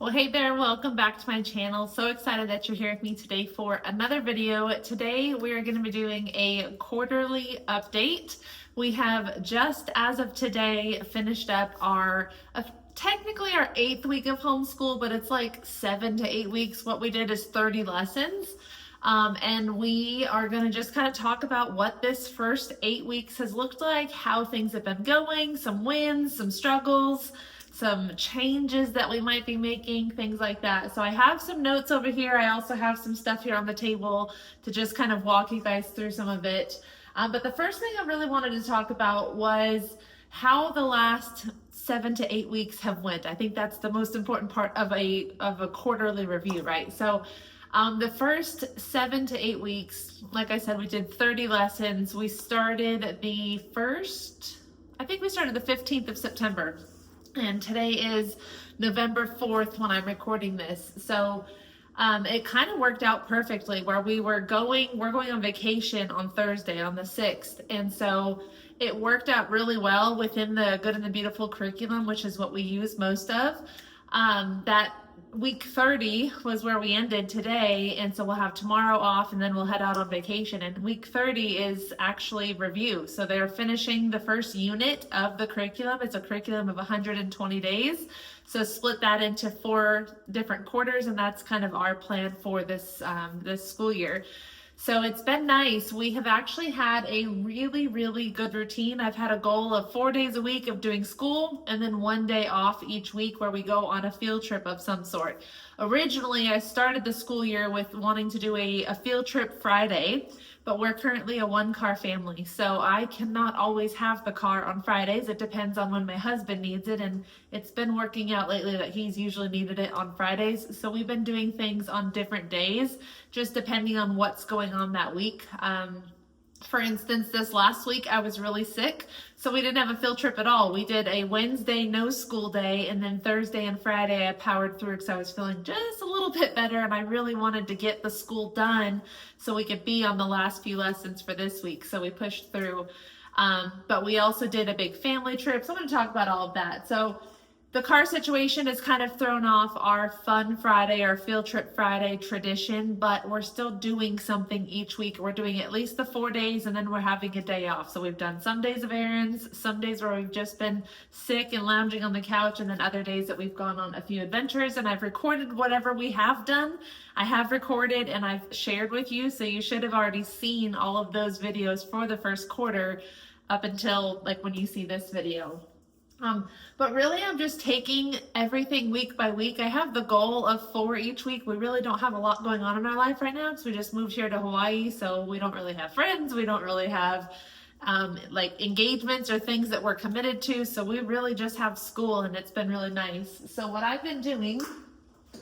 Well, hey there, welcome back to my channel. So excited that you're here with me today for another video. Today we are going to be doing a quarterly update. We have just as of today finished up technically our 8th week of homeschool, but it's like 7 to 8 weeks. What we did is 30 lessons. And we are going to just kind of talk about what this first 8 weeks has looked like, how things have been going, some wins, some struggles, some changes that we might be making, things like that. So I have some notes over here. I also have some stuff here on the table to just kind of walk you guys through some of it. But the first thing I really wanted to talk about was how the last 7 to 8 weeks have went. I think that's the most important part of a quarterly review, right? So the first 7 to 8 weeks, like I said, we did 30 lessons. We started the 15th of September. And today is November 4th when I'm recording this. So it kind of worked out perfectly where we're going on vacation on Thursday on the 6th. And so it worked out really well within the Good and the Beautiful curriculum, which is what we use most of. That week 30 was where we ended today, and so we'll have tomorrow off and then we'll head out on vacation. And week 30 is actually review, so they're finishing the first unit of the curriculum. It's a curriculum of 120 days, so split that into 4 different quarters, and that's kind of our plan for this school year. So it's been nice. We have actually had a really good routine. I've had a goal of 4 days a week of doing school and then 1 day off each week where we go on a field trip of some sort. Originally, I started the school year with wanting to do a field trip Friday, but we're currently a 1-car family, so I cannot always have the car on Fridays. It depends on when my husband needs it, and it's been working out lately that he's usually needed it on Fridays. So we've been doing things on different days, just depending on what's going on that week. For instance, this last week I was really sick, so we didn't have a field trip at all. We did a Wednesday no school day, and then Thursday and Friday I powered through because I was feeling just a little bit better, and I really wanted to get the school done so we could be on the last few lessons for this week. So we pushed through. But we also did a big family trip, so I'm going to talk about all of that. So the car situation has kind of thrown off our fun Friday, our field trip Friday tradition, but we're still doing something each week. We're doing at least the 4 days, and then we're having a day off. So we've done some days of errands, some days where we've just been sick and lounging on the couch, and then other days that we've gone on a few adventures. And I've recorded whatever we have done. I have recorded and I've shared with you, so you should have already seen all of those videos for the first quarter up until like when you see this video. But really I'm just taking everything week by week. I have the goal of 4 each week. We really don't have a lot going on in our life right now because we just moved here to Hawaii, so we don't really have friends. We don't really have like engagements or things that we're committed to, so we really just have school, and it's been really nice. So what I've been doing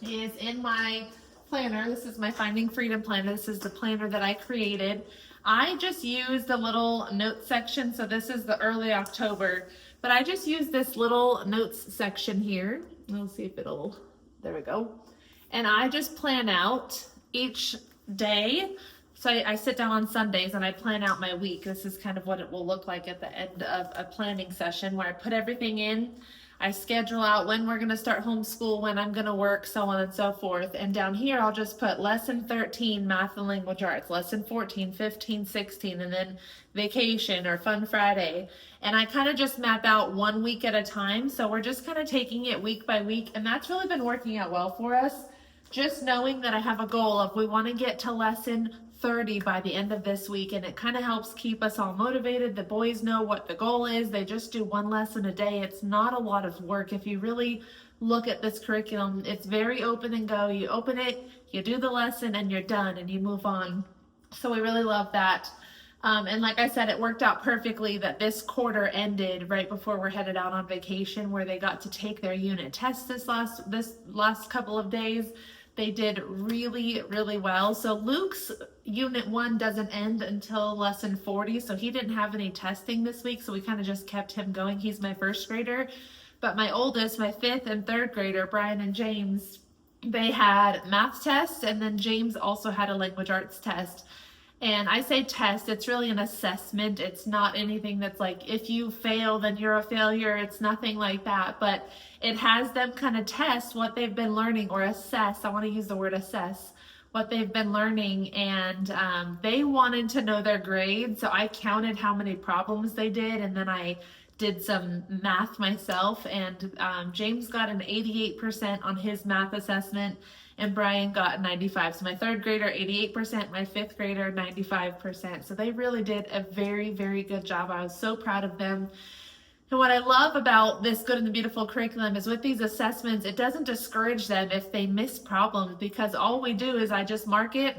is in my planner, this is my Finding Freedom planner. This is the planner that I created. I just used the little notes section, so this is the early October. But I just use this little notes section here. Let's see if there we go. And I just plan out each day. So I sit down on Sundays and I plan out my week. This is kind of what it will look like at the end of a planning session where I put everything in. I schedule out when we're going to start homeschool, when I'm going to work, so on and so forth. And down here, I'll just put lesson 13, math and language arts, lesson 14, 15, 16, and then vacation or fun Friday. And I kind of just map out 1 week at a time. So we're just kind of taking it week by week. And that's really been working out well for us. Just knowing that I have a goal of we want to get to lesson 30 by the end of this week, and it kind of helps keep us all motivated. The boys know what the goal is. They just do 1 lesson a day. It's not a lot of work. If you really look at this curriculum, it's very open and go. You open it, you do the lesson, and you're done, and you move on. So we really love that. And like I said, it worked out perfectly that this quarter ended right before we're headed out on vacation, where they got to take their unit test this last couple of days. They did really well. So Luke's unit 1 doesn't end until lesson 40, so he didn't have any testing this week, so we kind of just kept him going. He's my first grader. But my oldest, my 5th and 3rd grader, Brian and James, they had math tests, and then James also had a language arts test. And I say test, it's really an assessment. It's not anything that's like, if you fail, then you're a failure. It's nothing like that. But it has them kind of test what they've been learning, or assess. I want to use the word assess what they've been learning. And they wanted to know their grade. So I counted how many problems they did. And then I did some math myself. And James got an 88% on his math assessment, and Brian got 95. So my third grader, 88%, my fifth grader, 95%. So they really did a very, very good job. I was so proud of them. And what I love about this Good and the Beautiful curriculum is with these assessments, it doesn't discourage them if they miss problems, because all we do is I just mark it,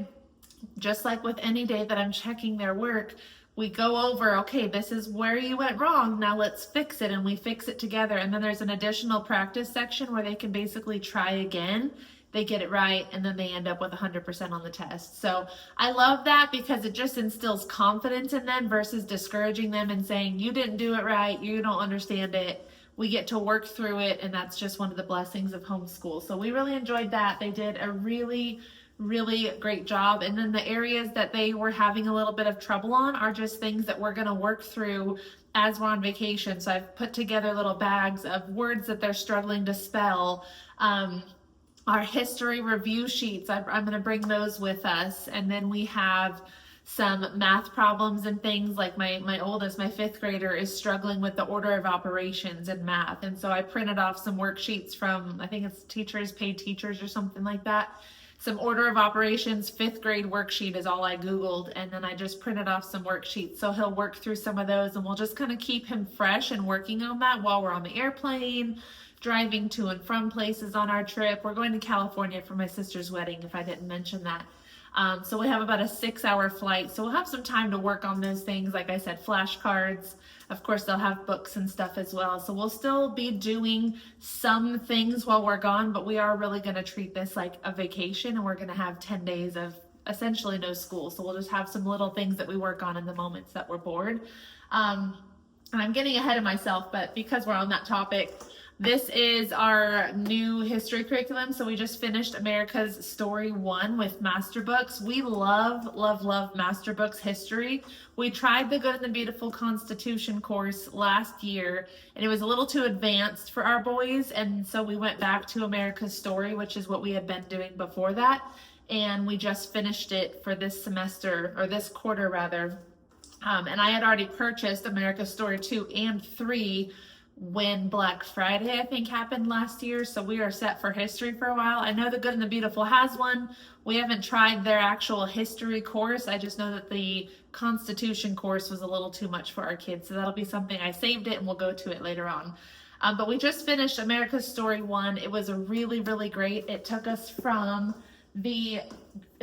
just like with any day that I'm checking their work. We go over, okay, this is where you went wrong, now let's fix it, and we fix it together. And then there's an additional practice section where they can basically try again. They get it right, and then they end up with 100% on the test. So I love that, because it just instills confidence in them versus discouraging them and saying, you didn't do it right, you don't understand it. We get to work through it, and that's just one of the blessings of homeschool. So we really enjoyed that. They did a really great job. And then the areas that they were having a little bit of trouble on are just things that we're going to work through as we're on vacation. So I've put together little bags of words that they're struggling to spell. Our history review sheets, I'm going to bring those with us. And then we have some math problems and things, like my oldest, my fifth grader, is struggling with the order of operations in math. And so I printed off some worksheets from, I think it's Teachers Pay Teachers or something like that. Some order of operations, fifth grade worksheet is all I Googled. And then I just printed off some worksheets. So he'll work through some of those, and we'll just kind of keep him fresh and working on that while we're on the airplane, driving to and from places on our trip. We're going to California for my sister's wedding, if I didn't mention that. So we have about a 6-hour flight. So we'll have some time to work on those things. Like I said, flashcards. Of course, they'll have books and stuff as well. So we'll still be doing some things while we're gone, but we are really going to treat this like a vacation, and we're going to have 10 days of essentially no school. So we'll just have some little things that we work on in the moments that we're bored. And I'm getting ahead of myself, but because we're on that topic, this is our new history curriculum. So we just finished America's Story 1 with Master Books. We love Master Books history. We tried the Good and the Beautiful Constitution course last year, and it was a little too advanced for our boys. And so we went back to America's Story, which is what we had been doing before that. And we just finished it for this semester, or this quarter rather. And I had already purchased America's Story 2 and 3 when Black Friday, I think, happened last year. So we are set for history for a while. I know the Good and the Beautiful has one. We haven't tried their actual history course. I just know that the Constitution course was a little too much for our kids. So that'll be something, I saved it and we'll go to it later on. But we just finished America's Story 1. It was a really great. It took us from the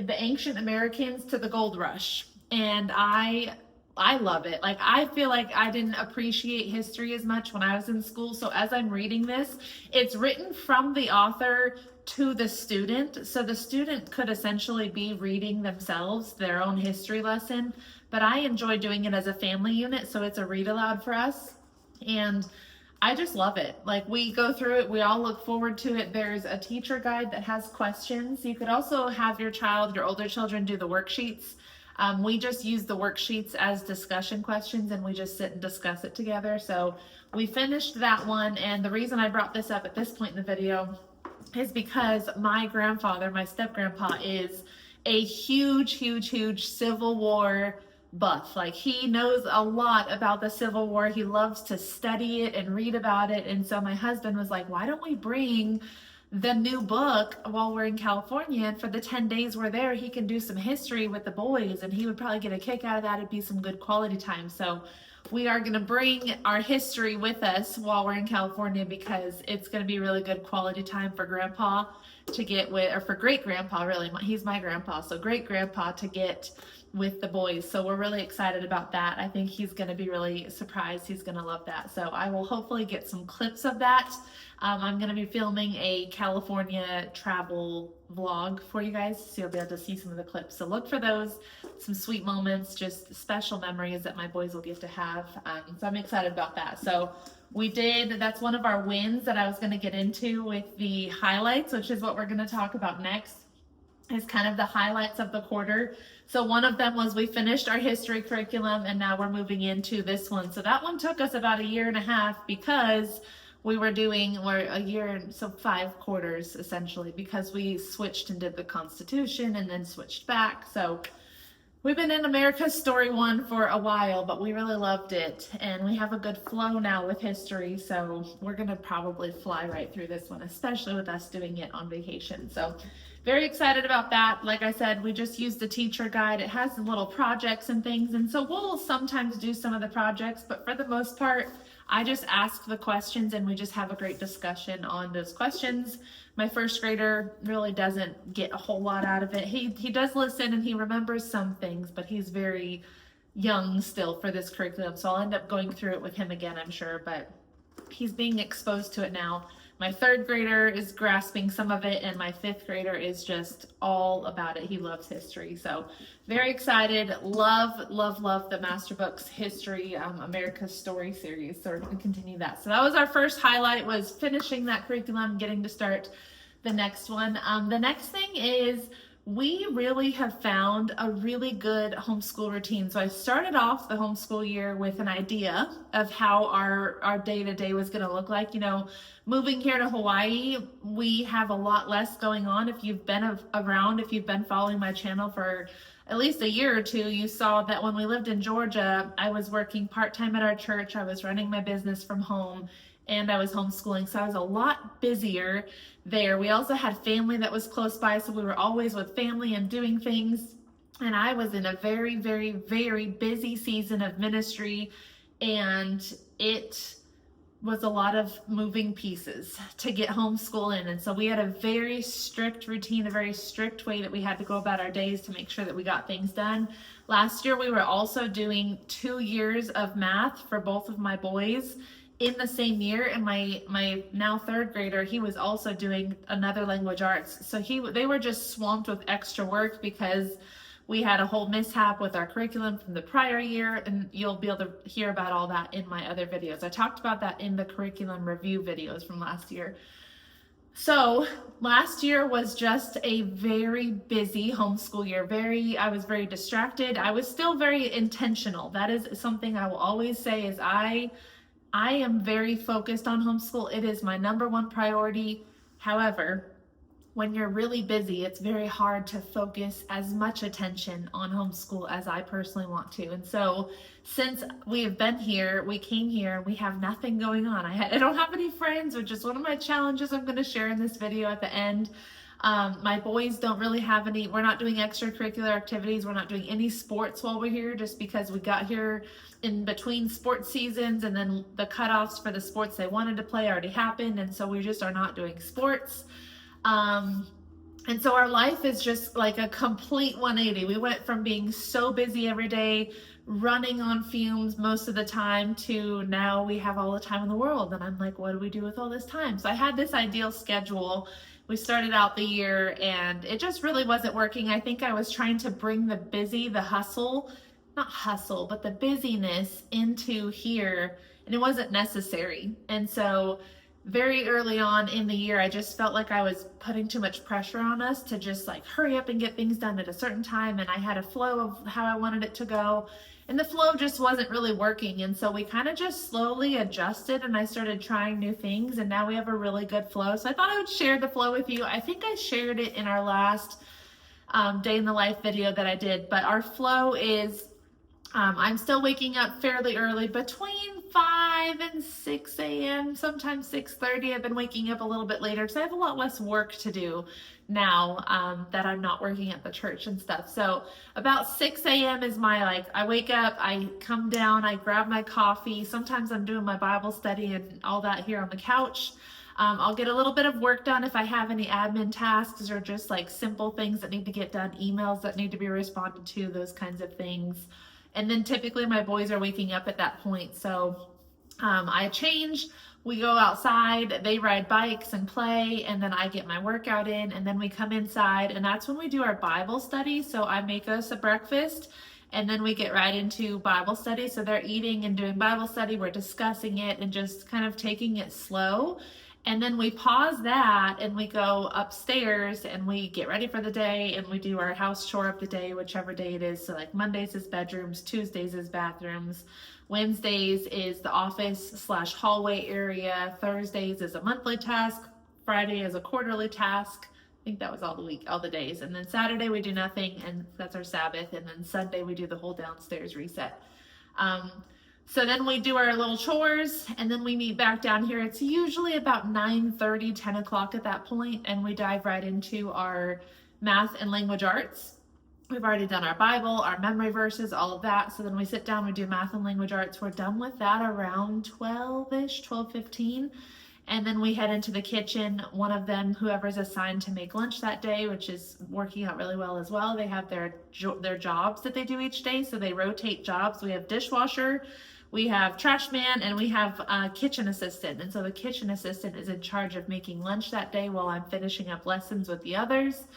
ancient Americans to the gold rush. And I love it. Like, I feel like I didn't appreciate history as much when I was in school. So as I'm reading this, it's written from the author to the student. So the student could essentially be reading themselves their own history lesson, but I enjoy doing it as a family unit. So it's a read aloud for us. And I just love it. Like, we go through it. We all look forward to it. There's a teacher guide that has questions. You could also have your older children do the worksheets. We just use the worksheets as discussion questions, and we just sit and discuss it together. So we finished that one. And the reason I brought this up at this point in the video is because my grandfather, my step-grandpa, is a huge Civil War buff. Like, he knows a lot about the Civil War. He loves to study it and read about it. And so my husband was like, why don't we bring the new book while we're in California, and for the 10 days we're there, he can do some history with the boys, and he would probably get a kick out of that. It'd be some good quality time. So we are going to bring our history with us while we're in California, because it's going to be really good quality time for grandpa to get with, or for great grandpa, really. He's my grandpa, so great grandpa to get with the boys. So we're really excited about that. I think he's going to be really surprised. He's going to love that. So I will hopefully get some clips of that. I'm going to be filming a California travel vlog for you guys, so you'll be able to see some of the clips. So look for those, some sweet moments, just special memories that my boys will get to have. So I'm excited about that. So that's one of our wins that I was going to get into with the highlights, which is what we're going to talk about next. is kind of the highlights of the quarter. So one of them was we finished our history curriculum, and now we're moving into this one. So that one took us about a year and a half because we're a year and so 5 quarters essentially, because we switched and did the Constitution and then switched back. So we've been in America's Story 1 for a while, but we really loved it, and we have a good flow now with history, so we're gonna probably fly right through this one, especially with us doing it on vacation. So very excited about that. Like I said, we just used the teacher guide. It has little projects and things, and so we'll sometimes do some of the projects, but for the most part, I just ask the questions and we just have a great discussion on those questions. My first grader really doesn't get a whole lot out of it. He does listen and he remembers some things, but he's very young still for this curriculum, so I'll end up going through it with him again, I'm sure, but he's being exposed to it now. My 3rd grader is grasping some of it, and my 5th grader is just all about it. He loves history, so very excited. Love the Master Books History America's Story series, so we're going to continue that. So that was our first highlight, was finishing that curriculum, getting to start the next one. The next thing is we really have found a really good homeschool routine. So I started off the homeschool year with an idea of how our day-to-day was going to look like. Moving here to Hawaii, we have a lot less going on. If you've been around, if you've been following my channel for at least a year or two, you saw that when we lived in Georgia, I was working part-time at our church, I was running my business from home, and I was homeschooling, so I was a lot busier there. We also had family that was close by, so we were always with family and doing things, and I was in a very, very, very busy season of ministry, and it was a lot of moving pieces to get homeschool in. And so we had a very strict routine, a very strict way that we had to go about our days to make sure that we got things done. Last year, we were also doing 2 years of math for both of my boys in the same year. And my now 3rd grader, he was also doing another language arts. So they were just swamped with extra work because we had a whole mishap with our curriculum from the prior year, and you'll be able to hear about all that in my other videos. I talked about that in the curriculum review videos from last year. So last year was just a very busy homeschool year. I was very distracted. I was still very intentional. That is something I will always say, is I am very focused on homeschool. It is my #1 priority. However, when you're really busy, it's very hard to focus as much attention on homeschool as I personally want to. And so since we have been here, we came here, we have nothing going on. I don't have any friends, which is one of my challenges I'm going to share in this video at the end. My boys don't really have any, we're not doing extracurricular activities. We're not doing any sports while we're here, just because we got here in between sports seasons, and then the cutoffs for the sports they wanted to play already happened. And so we just are not doing sports. And so our life is just like a complete 180. We went from being so busy every day, running on fumes most of the time, to now we have all the time in the world. And I'm like, what do we do with all this time? So I had this ideal schedule. We started out the year and it just really wasn't working. I think I was trying to bring the busyness into here, and it wasn't necessary. And so very early on in the year, I just felt like I was putting too much pressure on us to just like hurry up and get things done at a certain time. And I had a flow of how I wanted it to go, and the flow just wasn't really working. And so we kind of just slowly adjusted, and I started trying new things, and now we have a really good flow. So I thought I would share the flow with you. I think I shared it in our last day in the life video that I did, but our flow is I'm still waking up fairly early, between 5 and 6 a.m., sometimes 6:30. I've been waking up a little bit later because I have a lot less work to do now that I'm not working at the church and stuff. So about 6 a.m. is my, I wake up, I come down, I grab my coffee. Sometimes I'm doing my Bible study and all that here on the couch. I'll get a little bit of work done if I have any admin tasks or just like simple things that need to get done, emails that need to be responded to, those kinds of things. And then typically my boys are waking up at that point. So I change, we go outside, they ride bikes and play, and then I get my workout in, and then we come inside, and that's when we do our Bible study. So I make us a breakfast, and then we get right into Bible study. So they're eating and doing Bible study, we're discussing it and just kind of taking it slow. And then we pause that and we go upstairs and we get ready for the day and we do our house chore of the day, whichever day it is. So like Mondays is bedrooms, Tuesdays is bathrooms, Wednesdays is the office/hallway area, Thursdays is a monthly task, Friday is a quarterly task. I think that was all the days. And then Saturday we do nothing, and that's our Sabbath. And then Sunday we do the whole downstairs reset. So then we do our little chores, and then we meet back down here. It's usually about 9:30, 10 o'clock at that point, and we dive right into our math and language arts. We've already done our Bible, our memory verses, all of that. So then we sit down, we do math and language arts. We're done with that around 12-ish, 12:15. And then we head into the kitchen. One of them, whoever's assigned to make lunch that day, which is working out really well as well, they have their jobs that they do each day. So they rotate jobs. We have dishwasher, we have trash man, and we have a kitchen assistant. And so the kitchen assistant is in charge of making lunch that day while I'm finishing up lessons with the others.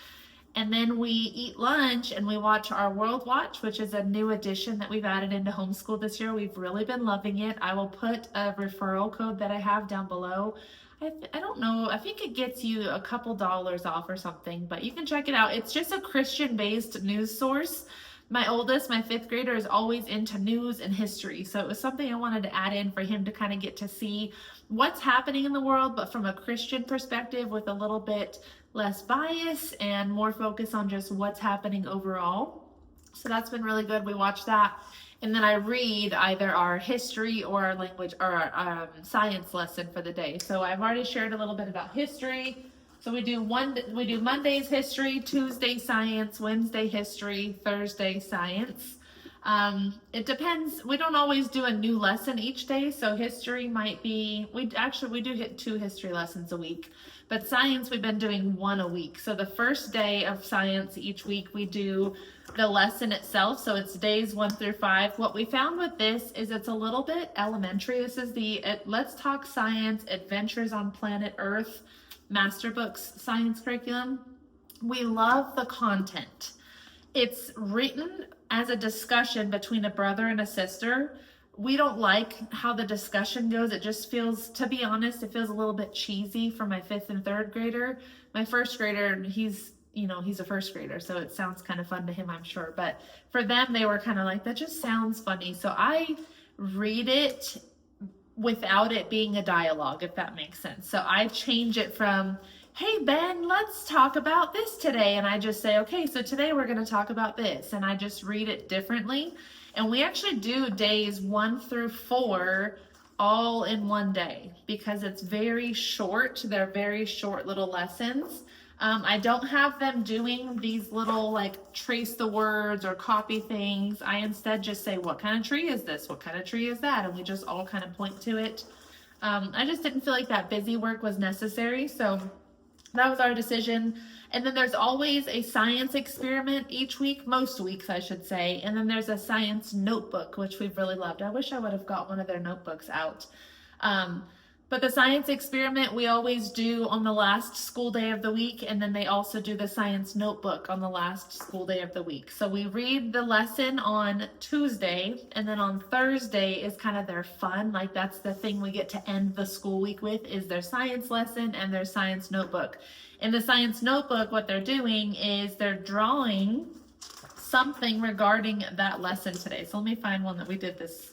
And then we eat lunch and we watch our World Watch, which is a new addition that we've added into homeschool this year. We've really been loving it. I will put a referral code that I have down below. I don't know, I think it gets you a couple dollars off or something, but you can check it out. It's just a Christian-based news source. My oldest, my 5th grader, is always into news and history. So it was something I wanted to add in for him to kind of get to see what's happening in the world, but from a Christian perspective with a little bit less bias and more focus on just what's happening overall. So that's been really good. We watch that. And then I read either our history or our language or our science lesson for the day. So I've already shared a little bit about history. So we do Monday's history, Tuesday science, Wednesday history, Thursday science. It depends. We don't always do a new lesson each day. So history might be, we do hit 2 history lessons a week, but science, we've been doing 1 a week. So the first day of science each week, we do the lesson itself. So it's days 1 through 5. What we found with this is it's a little bit elementary. This is the Let's Talk Science Adventures on Planet Earth Master Books science curriculum. We love the content. It's written as a discussion between a brother and a sister. We don't like how the discussion goes. It just feels, to be honest, it feels a little bit cheesy for my 5th and 3rd grader. My 1st grader, he's a 1st grader, so it sounds kind of fun to him, I'm sure. But for them, they were kind of like, that just sounds funny. So I read it without it being a dialogue, if that makes sense. So I change it from, hey Ben, let's talk about this today. And I just say, okay, so today we're going to talk about this. And I just read it differently. And we actually do days 1 through 4 all in one day because it's very short. They're very short little lessons. I don't have them doing these little like trace the words or copy things. I instead just say, what kind of tree is this? What kind of tree is that? And we just all kind of point to it. I just didn't feel like that busy work was necessary. So that was our decision. And then there's always a science experiment each week, most weeks I should say. And then there's a science notebook, which we've really loved. I wish I would have got one of their notebooks out. But the science experiment we always do on the last school day of the week, and then they also do the science notebook on the last school day of the week. So we read the lesson on Tuesday, and then on Thursday is kind of their fun. Like that's the thing we get to end the school week with is their science lesson and their science notebook. In the science notebook, what they're doing is they're drawing something regarding that lesson today. So let me find one that we did this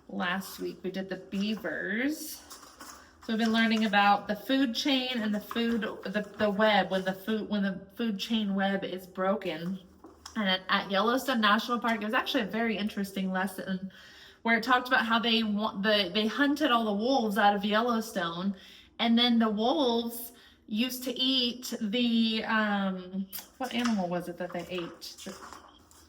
last week. We did the beavers. So we've been learning about the food chain and the web when the food chain web is broken. And at Yellowstone National Park, it was actually a very interesting lesson where it talked about how they hunted all the wolves out of Yellowstone, and then the wolves used to eat the what animal was it that they ate?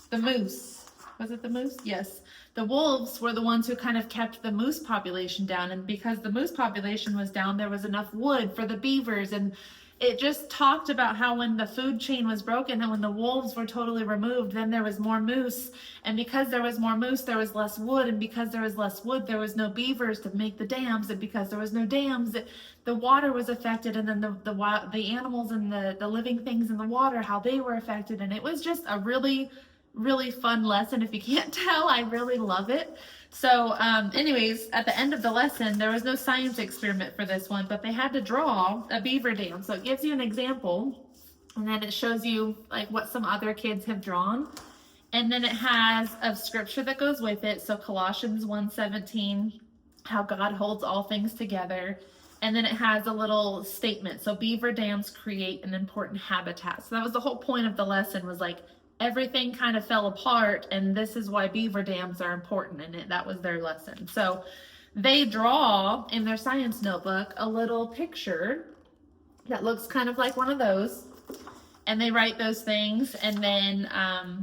The moose. Was it the moose? Yes. The wolves were the ones who kind of kept the moose population down, and because the moose population was down, there was enough wood for the beavers. And it just talked about how when the food chain was broken and when the wolves were totally removed, then there was more moose, and because there was more moose, there was less wood, and because there was less wood, there was no beavers to make the dams, and because there was no dams, the water was affected, and then the animals and the living things in the water, how they were affected. And it was just a really fun lesson. If you can't tell, I really love it. So anyways, at the end of the lesson, there was no science experiment for this one, but they had to draw a beaver dam. So it gives you an example, and then it shows you like what some other kids have drawn. And then it has a scripture that goes with it. So Colossians 1:17, how God holds all things together. And then it has a little statement. So beaver dams create an important habitat. So that was the whole point of the lesson, was like everything kind of fell apart, and this is why beaver dams are important in it. That was their lesson. So they draw in their science notebook a little picture that looks kind of like one of those, and they write those things, and then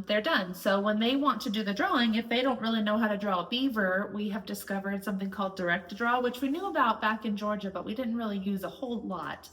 they're done. So when they want to do the drawing, if they don't really know how to draw a beaver, we have discovered something called direct to draw, which we knew about back in Georgia, but we didn't really use a whole lot.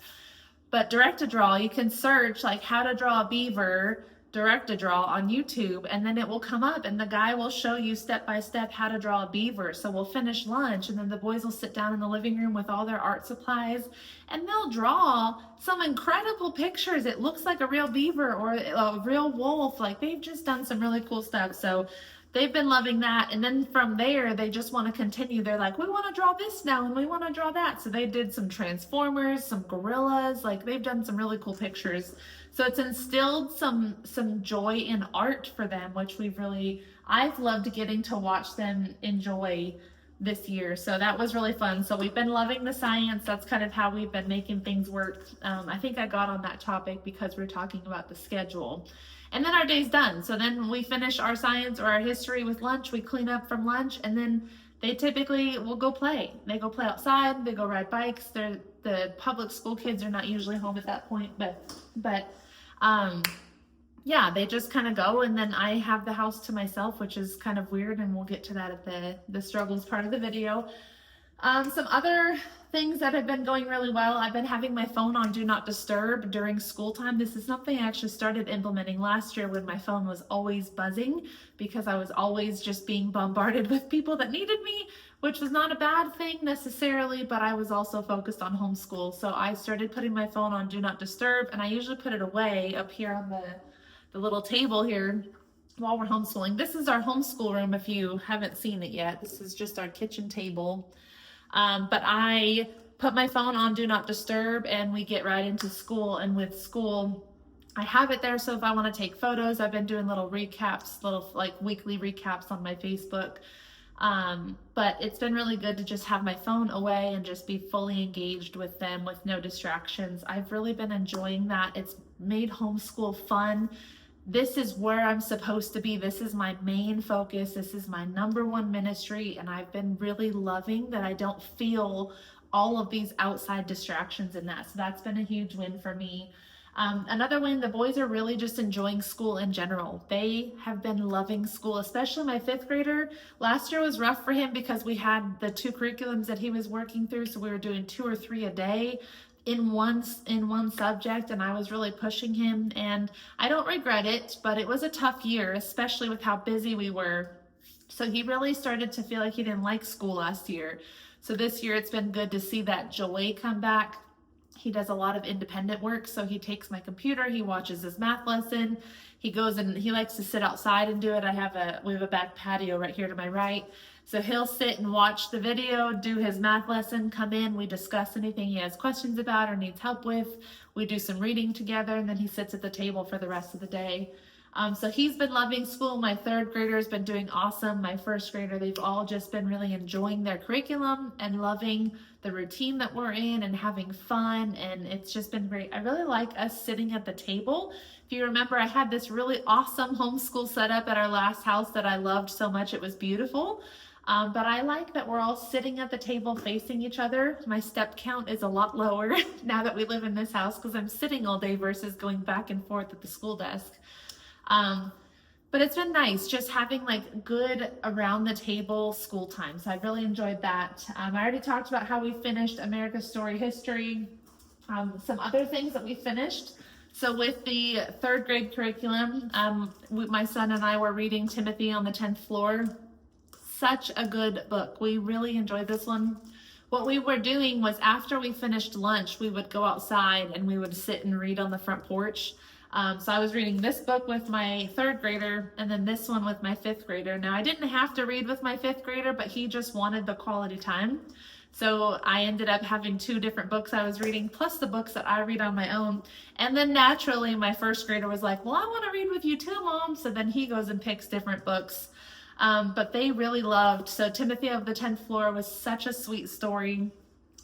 But direct to draw, you can search like how to draw a beaver direct to draw on YouTube, and then it will come up and the guy will show you step by step how to draw a beaver. So we'll finish lunch, and then the boys will sit down in the living room with all their art supplies, and they'll draw some incredible pictures. It looks like a real beaver or a real wolf. Like, they've just done some really cool stuff. So they've been loving that. And then from there, they just want to continue. They're like, we want to draw this now, and we want to draw that. So they did some transformers, some gorillas. Like, they've done some really cool pictures. So it's instilled some joy in art for them, which I've loved getting to watch them enjoy this year. So that was really fun. So we've been loving the science. That's kind of how we've been making things work. I think I got on that topic because we're talking about the schedule. And then our day's done. So then we finish our science or our history with lunch. We clean up from lunch, and then they typically will go play. They go play outside. They go ride bikes. The public school kids are not usually home at that point, but yeah, they just kind of go, and then I have the house to myself, which is kind of weird, and we'll get to that at the struggles part of the video. Some other things that have been going really well. I've been having my phone on Do Not Disturb during school time. This is something I actually started implementing last year, when my phone was always buzzing because I was always just being bombarded with people that needed me, which was not a bad thing necessarily, but I was also focused on homeschool. So I started putting my phone on Do Not Disturb, and I usually put it away up here on the little table here while we're homeschooling. This is our homeschool room if you haven't seen it yet. This is just our kitchen table. But I put my phone on Do Not Disturb, and we get right into school. And with school, I have it there, so if I want to take photos, I've been doing little recaps, little like weekly recaps on my Facebook. But it's been really good to just have my phone away and just be fully engaged with them with no distractions. I've really been enjoying that. It's made homeschool fun. This is where I'm supposed to be. This is my main focus. This is my #1 ministry. And I've been really loving that I don't feel all of these outside distractions in that. So that's been a huge win for me. Another win, the boys are really just enjoying school in general. They have been loving school, especially my 5th grader. Last year was rough for him because we had the 2 curriculums that he was working through. So we were doing 2 or 3 a day in one subject, and I was really pushing him, and I don't regret it, but it was a tough year, especially with how busy we were. So he really started to feel like he didn't like school last year. So this year it's been good to see that joy come back. He does a lot of independent work, so he takes my computer, he watches his math lesson, he goes and he likes to sit outside and do it. We have a back patio right here to my right. So he'll sit and watch the video, do his math lesson, come in, we discuss anything he has questions about or needs help with. We do some reading together, and then he sits at the table for the rest of the day. So he's been loving school. My 3rd grader has been doing awesome. My 1st grader, they've all just been really enjoying their curriculum and loving the routine that we're in and having fun, and it's just been great. I really like us sitting at the table. If you remember, I had this really awesome homeschool setup at our last house that I loved so much. It was beautiful. But I like that we're all sitting at the table facing each other. My step count is a lot lower now that we live in this house because I'm sitting all day versus going back and forth at the school desk. But it's been nice just having like good around the table school time. So I've really enjoyed that. I already talked about how we finished America's Story History. Some other things that we finished. So with the 3rd grade curriculum, my son and I were reading Timothy on the 10th Floor. Such a good book. We really enjoyed this one. What we were doing was after we finished lunch, we would go outside and we would sit and read on the front porch. So I was reading this book with my 3rd grader and then this one with my 5th grader. Now I didn't have to read with my 5th grader, but he just wanted the quality time. So I ended up having 2 different books I was reading, plus the books that I read on my own. And then naturally my 1st grader was like, well, I want to read with you too, Mom. So then he goes and picks different books. But they really loved. So Timothy of the 10th Floor was such a sweet story.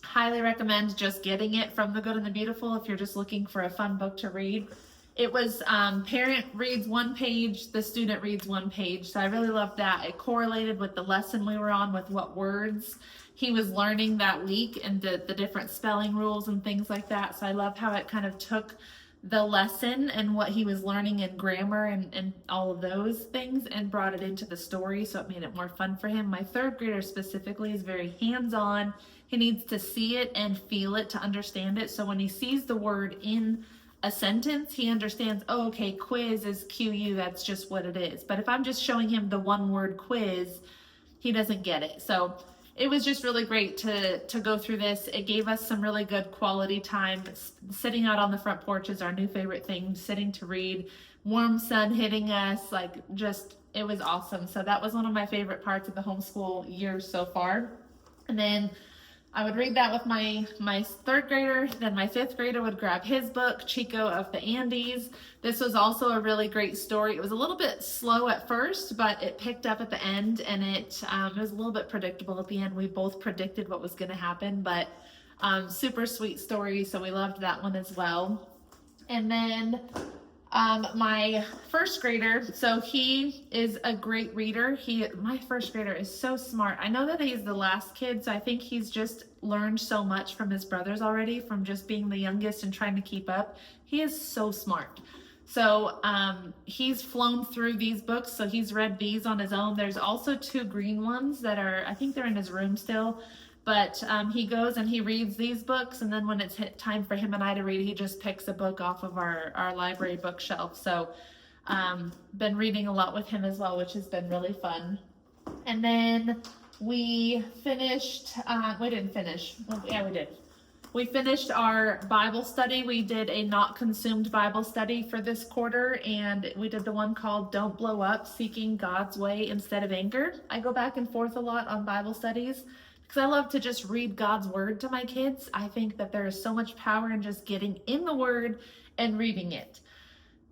Highly recommend just getting it from The Good and the Beautiful if you're just looking for a fun book to read. It was parent reads 1 page, the student reads 1 page. So I really loved that. It correlated with the lesson we were on, with what words he was learning that week and the different spelling rules and things like that. So I love how it kind of took the lesson and what he was learning in grammar and all of those things and brought it into the story, so it made it more fun for him. My 3rd grader specifically is very hands-on. He needs to see it and feel it to understand it. So when he sees the word in a sentence, he understands, oh, okay, quiz is QU, that's just what it is. But if I'm just showing him the one word quiz, he doesn't get it. So it was just really great to go through this. It gave us some really good quality time. Sitting out on the front porch is our new favorite thing, sitting to read, warm sun hitting us, like just, it was awesome. So that was one of my favorite parts of the homeschool year so far. And then I would read that with my 3rd grader. Then my 5th grader would grab his book, Chico of the Andes. This was also a really great story. It was a little bit slow at first, but it picked up at the end, and it was a little bit predictable at the end. We both predicted what was going to happen, but super sweet story. So we loved that one as well. And then my 1st grader, so he is a great reader. My 1st grader is so smart. I know that he's the last kid, so I think he's just learned so much from his brothers already, from just being the youngest and trying to keep up. He is so smart. So he's flown through these books, so he's read these on his own. There's also 2 green ones that are, I think they're in his room still. But he goes and he reads these books, and then when it's time for him and I to read, he just picks a book off of our library bookshelf. So been reading a lot with him as well, which has been really fun. And then we finished, we didn't finish. Well, yeah, we did. We finished our Bible study. We did a not consumed Bible study for this quarter, and we did the one called Don't Blow Up, Seeking God's Way Instead of Anger. I go back and forth a lot on Bible studies, because I love to just read God's word to my kids. I think that there is so much power in just getting in the word and reading it.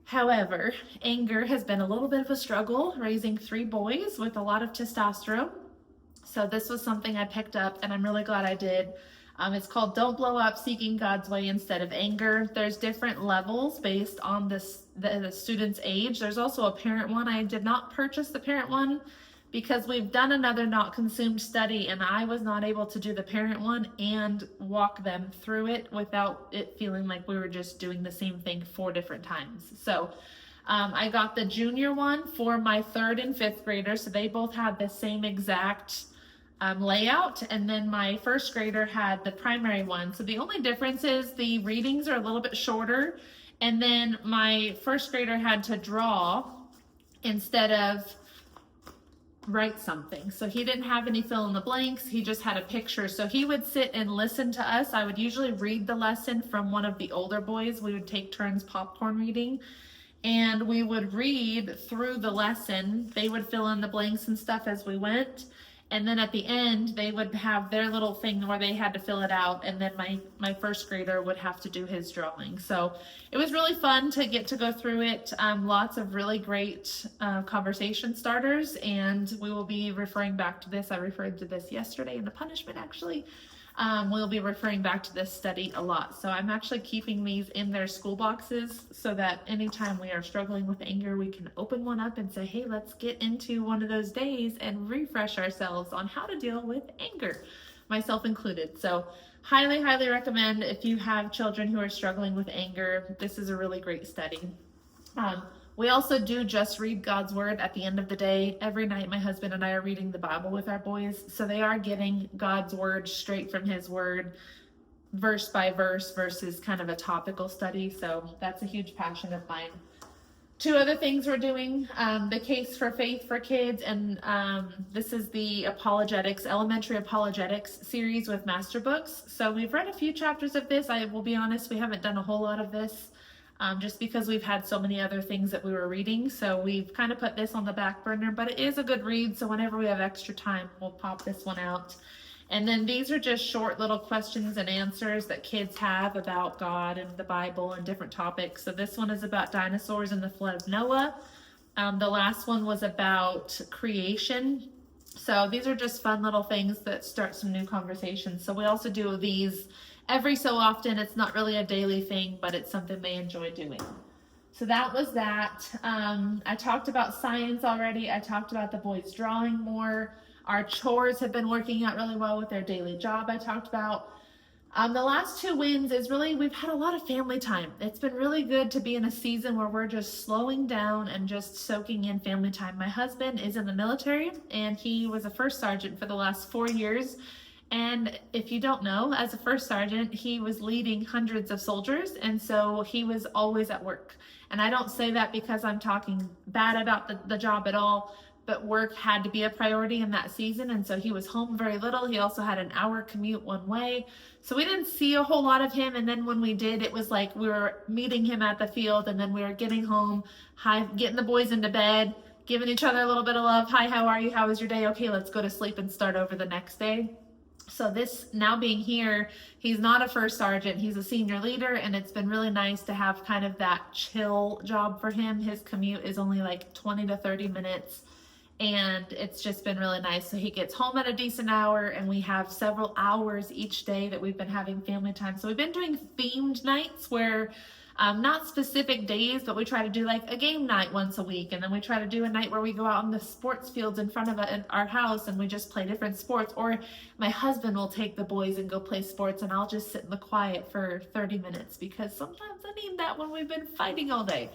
However, anger has been a little bit of a struggle, raising 3 boys with a lot of testosterone. So this was something I picked up, and I'm really glad I did. It's called Don't Blow Up, Seeking God's Way Instead of Anger. There's different levels based on the student's age. There's also a parent one. I did not purchase the parent one, because we've done another not consumed study, and I was not able to do the parent one and walk them through it without it feeling like we were just doing the same thing 4 different times. So I got the junior one for my 3rd and 5th graders, so they both had the same exact layout, and then my 1st grader had the primary one. So the only difference is the readings are a little bit shorter, and then my 1st grader had to draw instead of write something. So he didn't have any fill in the blanks, he just had a picture. So he would sit and listen to us. I would usually read the lesson from one of the older boys. We would take turns popcorn reading, and we would read through the lesson. They would fill in the blanks and stuff as we went, and then at the end they would have their little thing where they had to fill it out, and then my 1st grader would have to do his drawing. So it was really fun to get to go through it. Lots of really great conversation starters, and we will be referring back to this. I referred to this yesterday in the punishment, actually. We'll be referring back to this study a lot. So I'm actually keeping these in their school boxes so that anytime we are struggling with anger, we can open one up and say, hey, let's get into one of those days and refresh ourselves on how to deal with anger, myself included. So highly, highly recommend if you have children who are struggling with anger. This is a really great study. We also do just read God's word at the end of the day. Every night, my husband and I are reading the Bible with our boys. So they are getting God's word straight from his word, verse by verse, versus kind of a topical study. So that's a huge passion of mine. 2 other things we're doing, the Case for Faith for Kids, and this is the apologetics, elementary apologetics series with master books. So we've read a few chapters of this. I will be honest, we haven't done a whole lot of this. just because we've had so many other things that we were reading. So we've kind of put this on the back burner, but it is a good read. So whenever we have extra time, we'll pop this one out. And then these are just short little questions and answers that kids have about God and the Bible and different topics. So this one is about dinosaurs and the flood of Noah. The last one was about creation. So these are just fun little things that start some new conversations. So we also do these every so often. It's not really a daily thing, but it's something they enjoy doing. So that was that. I talked about science already. I talked about the boys drawing more. Our chores have been working out really well with their daily job I talked about. The last 2 wins is really, we've had a lot of family time. It's been really good to be in a season where we're just slowing down and just soaking in family time. My husband is in the military, and he was a first sergeant for the last 4 years. And if you don't know, as a first sergeant, he was leading hundreds of soldiers, and so he was always at work. And I don't say that because I'm talking bad about the job at all, but work had to be a priority in that season, and so he was home very little. He also had an hour commute one way, so we didn't see a whole lot of him. And then when we did, it was like we were meeting him at the field, and then we were getting home, getting the boys into bed, giving each other a little bit of love. Hi, how are you? How was your day? Okay, let's go to sleep and start over the next day. So this, now being here, he's not a first sergeant, he's a senior leader, and it's been really nice to have kind of that chill job for him. His commute is only like 20 to 30 minutes, and it's just been really nice. So he gets home at a decent hour, and we have several hours each day that we've been having family time. So we've been doing themed nights where not specific days, but we try to do like a game night once a week. And then we try to do a night where we go out on the sports fields in front of our house and we just play different sports. Or my husband will take the boys and go play sports, and I'll just sit in the quiet for 30 minutes because sometimes I need that when we've been fighting all day.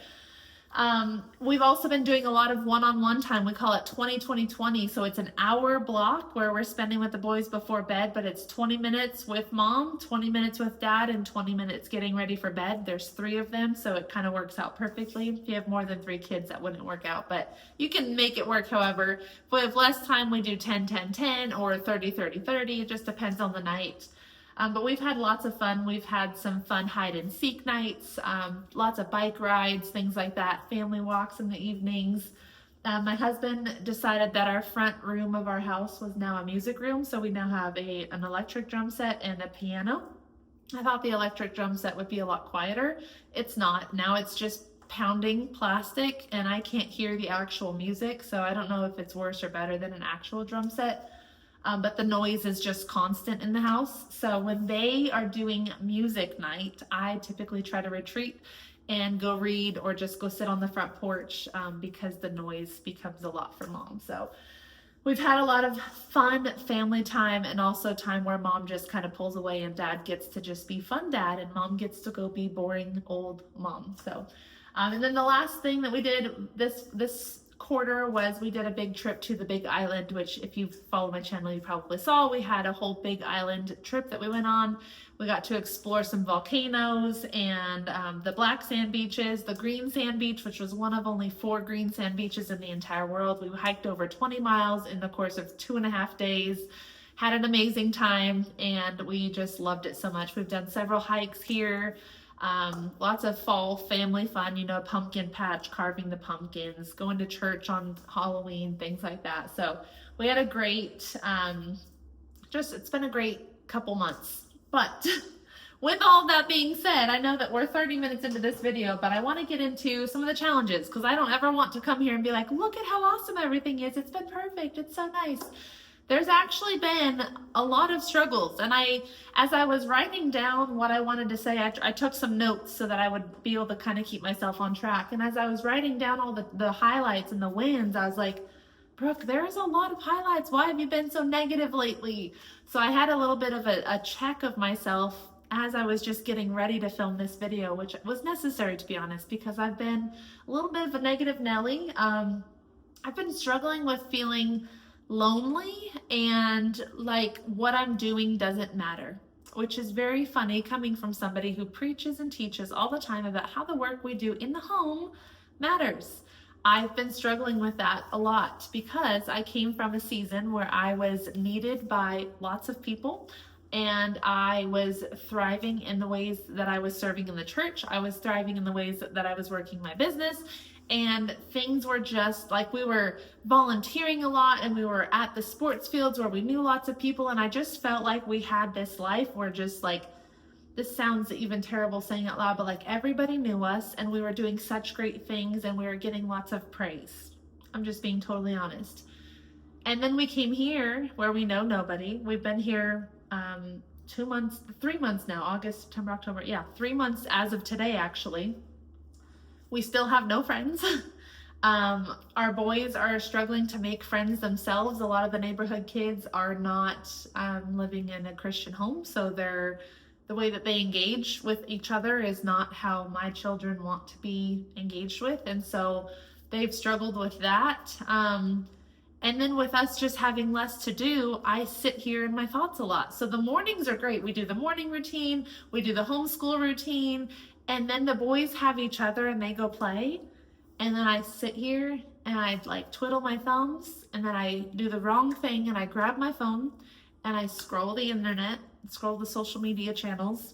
We've also been doing a lot of one-on-one time. We call it 20-20-20. So it's an hour block where we're spending with the boys before bed, but it's 20 minutes with mom, 20 minutes with dad, and 20 minutes getting ready for bed. There's 3 of them, so it kind of works out perfectly. If you have more than 3 kids, that wouldn't work out, but you can make it work however. If we have less time, we do 10-10-10 or 30-30-30. It just depends on the night. But we've had lots of fun. We've had some fun hide and seek nights, lots of bike rides, things like that, family walks in the evenings. My husband decided that our front room of our house was now a music room, so we now have an electric drum set and a piano. I thought the electric drum set would be a lot quieter. It's not. Now it's just pounding plastic, and I can't hear the actual music, so I don't know if it's worse or better than an actual drum set. But the noise is just constant in the house. So when they are doing music night, I typically try to retreat and go read or just go sit on the front porch because the noise becomes a lot for mom. So we've had a lot of fun family time, and also time where mom just kind of pulls away and dad gets to just be fun dad, and mom gets to go be boring old mom. So, and then the last thing that we did this quarter was we did a big trip to the Big Island, which if you follow my channel, you probably saw. We had a whole Big Island trip that we went on. We got to explore some volcanoes and the black sand beaches, the green sand beach, which was one of only 4 green sand beaches in the entire world. We hiked over 20 miles in the course of 2.5 days, had an amazing time, and we just loved it so much. We've done several hikes here. Lots of fall family fun, pumpkin patch, carving the pumpkins, going to church on Halloween, things like that. So we had a great, it's been a great couple months. But with all that being said, I know that we're 30 minutes into this video, but I want to get into some of the challenges, because I don't ever want to come here and be like, look at how awesome everything is. It's been perfect. It's so nice. There's actually been a lot of struggles, and as I was writing down what I wanted to say, I took some notes so that I would be able to kind of keep myself on track. And as I was writing down all the highlights and the wins, I was like, Brooke, there's a lot of highlights. Why have you been so negative lately? So I had a little bit of a check of myself as I was just getting ready to film this video, which was necessary, to be honest, because I've been a little bit of a negative Nelly. I've been struggling with feeling lonely and like what I'm doing doesn't matter, which is very funny coming from somebody who preaches and teaches all the time about how the work we do in the home matters. I've been struggling with that a lot because I came from a season where I was needed by lots of people, and I was thriving in the ways that I was serving in the church. I was thriving in the ways that I was working my business, and things were just like, we were volunteering a lot, and we were at the sports fields where we knew lots of people, and I just felt like we had this life where just like, this sounds even terrible saying out loud, but like everybody knew us, and we were doing such great things, and we were getting lots of praise. I'm just being totally honest. And then we came here where we know nobody. We've been here 3 months now, August, September, October. Yeah, 3 months as of today, actually. We still have no friends. Our boys are struggling to make friends themselves. A lot of the neighborhood kids are not living in a Christian home, so the way that they engage with each other is not how my children want to be engaged with, and so they've struggled with that. And then with us just having less to do, I sit here in my thoughts a lot. So the mornings are great. We do the morning routine, we do the homeschool routine, and then the boys have each other and they go play. And then I sit here and I like twiddle my thumbs, and then I do the wrong thing and I grab my phone and I scroll the internet, scroll the social media channels,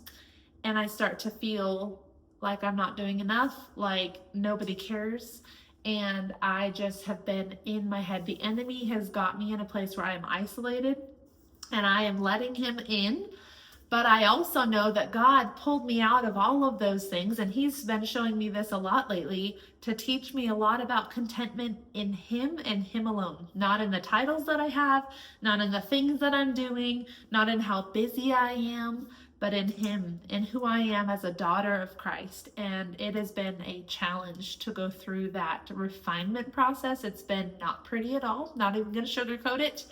and I start to feel like I'm not doing enough, like nobody cares. And I just have been in my head. The enemy has got me in a place where I am isolated, and I am letting him in. But I also know that God pulled me out of all of those things, and he's been showing me this a lot lately to teach me a lot about contentment in him and him alone. Not in the titles that I have, not in the things that I'm doing, not in how busy I am, but in him and who I am as a daughter of Christ. And it has been a challenge to go through that refinement process. It's been not pretty at all, not even going to sugarcoat it.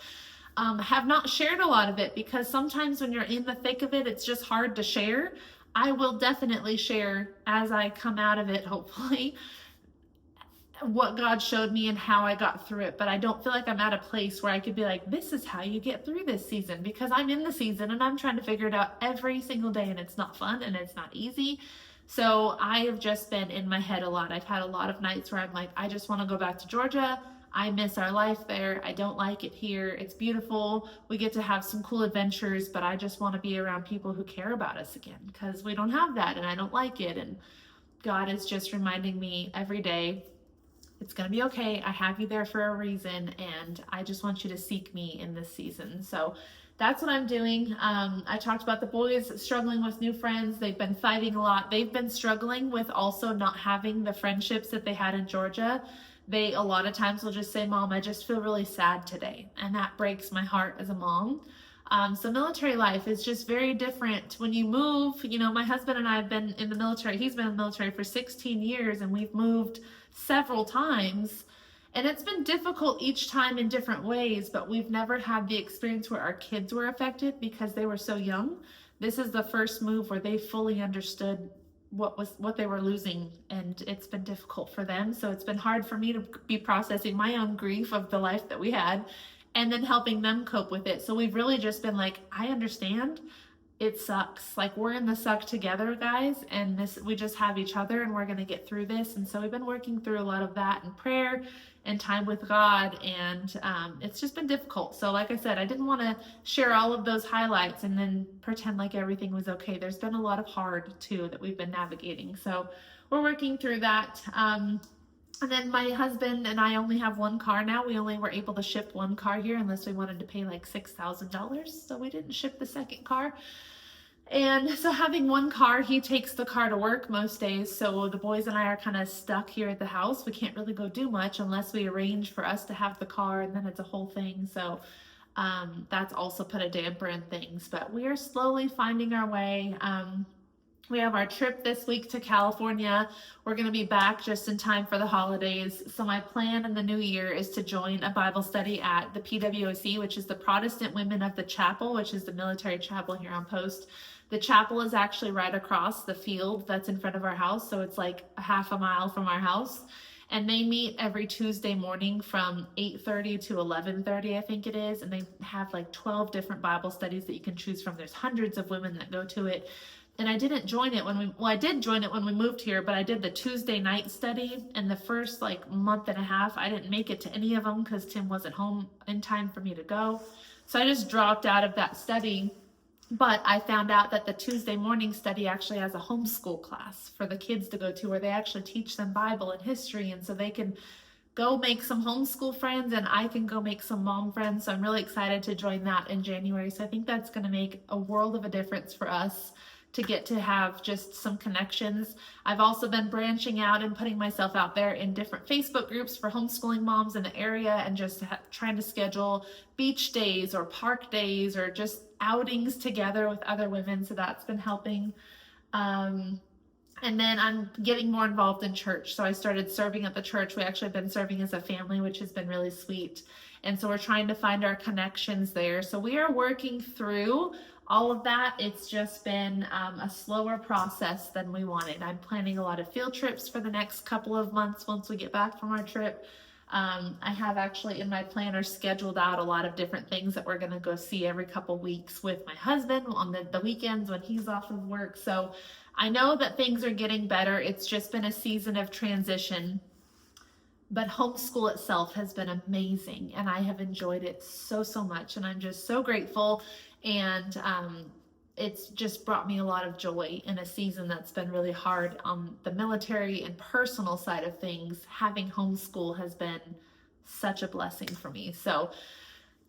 Have not shared a lot of it because sometimes when you're in the thick of it, it's just hard to share. I will definitely share as I come out of it, hopefully, what God showed me and how I got through it. But I don't feel like I'm at a place where I could be like, this is how you get through this season, because I'm in the season and I'm trying to figure it out every single day, and it's not fun and it's not easy. So I have just been in my head a lot. I've had a lot of nights where I'm like, I just want to go back to Georgia. I miss our life there. I don't like it here. It's beautiful. We get to have some cool adventures, but I just want to be around people who care about us again, because we don't have that and I don't like it. And God is just reminding me every day, it's going to be okay. I have you there for a reason, and I just want you to seek me in this season. So that's what I'm doing. I talked about the boys struggling with new friends. They've been fighting a lot. They've been struggling with also not having the friendships that they had in Georgia. They a lot of times will just say, Mom, I just feel really sad today. And that breaks my heart as a mom. So military life is just very different. When you move, you know, my husband and I have been in the military. He's been in the military for 16 years, and we've moved several times. And it's been difficult each time in different ways, but we've never had the experience where our kids were affected because they were so young. This is the first move where they fully understood what they were losing, and it's been difficult for them. So it's been hard for me to be processing my own grief of the life that we had and then helping them cope with it. So we've really just been like, I understand. It sucks. Like, we're in the suck together, guys, and we just have each other, and we're going to get through this. And so we've been working through a lot of that in prayer and time with God, and it's just been difficult. So like I said, I didn't want to share all of those highlights and then pretend like everything was okay. There's been a lot of hard too that we've been navigating. So we're working through that. And then my husband and I only have one car now. We only were able to ship one car here unless we wanted to pay like $6,000. So we didn't ship the second car. And so having one car, he takes the car to work most days. So the boys and I are kind of stuck here at the house. We can't really go do much unless we arrange for us to have the car, and then it's a whole thing. So that's also put a damper in things, but we are slowly finding our way. We have our trip this week to California. We're going to be back just in time for the holidays. So my plan in the new year is to join a Bible study at the PWOC, which is the Protestant Women of the Chapel, which is the military chapel here on post. The chapel is actually right across the field that's in front of our house. So it's like a half a mile from our house. And they meet every Tuesday morning from 8:30 to 11:30, I think it is. And they have like 12 different Bible studies that you can choose from. There's hundreds of women that go to it. And I didn't join it I did join it when we moved here, but I did the Tuesday night study, and the first like month and a half, I didn't make it to any of them because Tim wasn't home in time for me to go. So I just dropped out of that study. But I found out that the Tuesday morning study actually has a homeschool class for the kids to go to, where they actually teach them Bible and history, and so they can go make some homeschool friends and I can go make some mom friends. So I'm really excited to join that in January. So I think that's going to make a world of a difference for us to get to have just some connections. I've also been branching out and putting myself out there in different Facebook groups for homeschooling moms in the area, and just trying to schedule beach days or park days or just outings together with other women. So that's been helping. And then I'm getting more involved in church. So I started serving at the church. We actually have been serving as a family, which has been really sweet. And so we're trying to find our connections there. So we are working through all of that. It's just been a slower process than we wanted. I'm planning a lot of field trips for the next couple of months once we get back from our trip. I have actually in my planner scheduled out a lot of different things that we're going to go see every couple weeks with my husband on the weekends when he's off of work. So I know that things are getting better. It's just been a season of transition, but homeschool itself has been amazing, and I have enjoyed it so much, and I'm just so grateful. And it's just brought me a lot of joy in a season that's been really hard on the military and personal side of things. Having homeschool has been such a blessing for me. So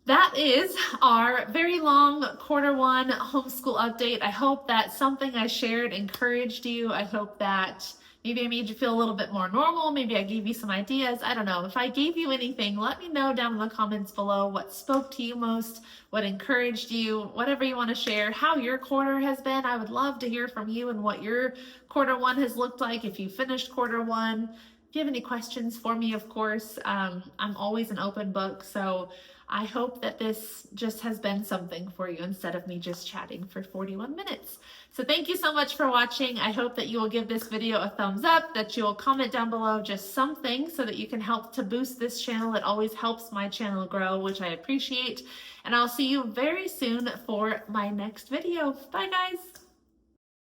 that is our very long Q1 homeschool update. I hope that something I shared encouraged you. I hope that maybe I made you feel a little bit more normal. Maybe I gave you some ideas. I don't know. If I gave you anything, let me know down in the comments below what spoke to you most, what encouraged you, whatever you want to share, how your quarter has been. I would love to hear from you and what your Q1 has looked like if you finished Q1. If you have any questions for me, of course, I'm always an open book. So I hope that this just has been something for you instead of me just chatting for 41 minutes. So thank you so much for watching. I hope that you will give this video a thumbs up, that you will comment down below just something so that you can help to boost this channel. It always helps my channel grow, which I appreciate. And I'll see you very soon for my next video. Bye, guys.